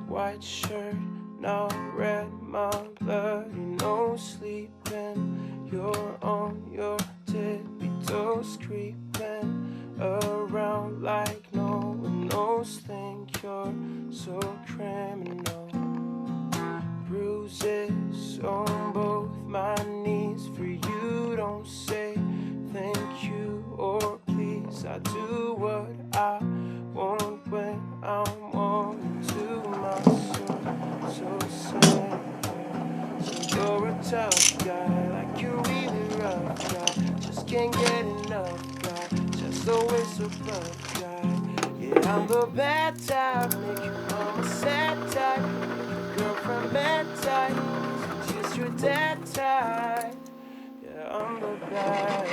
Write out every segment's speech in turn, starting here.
White shirt, now red, my bloody nose sleeping. You're on your tippy toes, creeping around like no one knows. Think you're so criminal. Bruises on both my knees for you. Don't say thank you or please. I do what I want when I'm wanting to. My soul, so sad. So you're a tough guy, like you're really rough guy. Just can't get enough guy, just always so rough guy. Yeah, I'm the bad type, make your mama sad type, make your girlfriend mad type, since you're dead type. Yeah, I'm the bad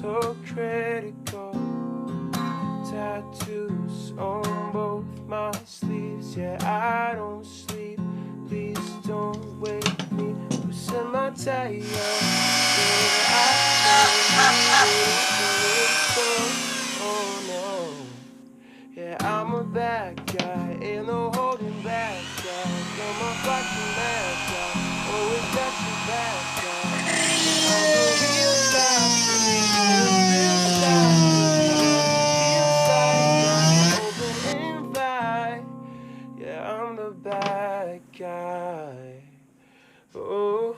so critical. Tattoos on both my sleeves. Yeah, I don't sleep. Please don't wake me. Loosen my tie up. Oh no. Yeah, I'm a bad guy. Ain't no holding back, guy. I'm a fucking bad guy. Always got your back, guy. I'm the real yeah, I'm the bad guy. Oh,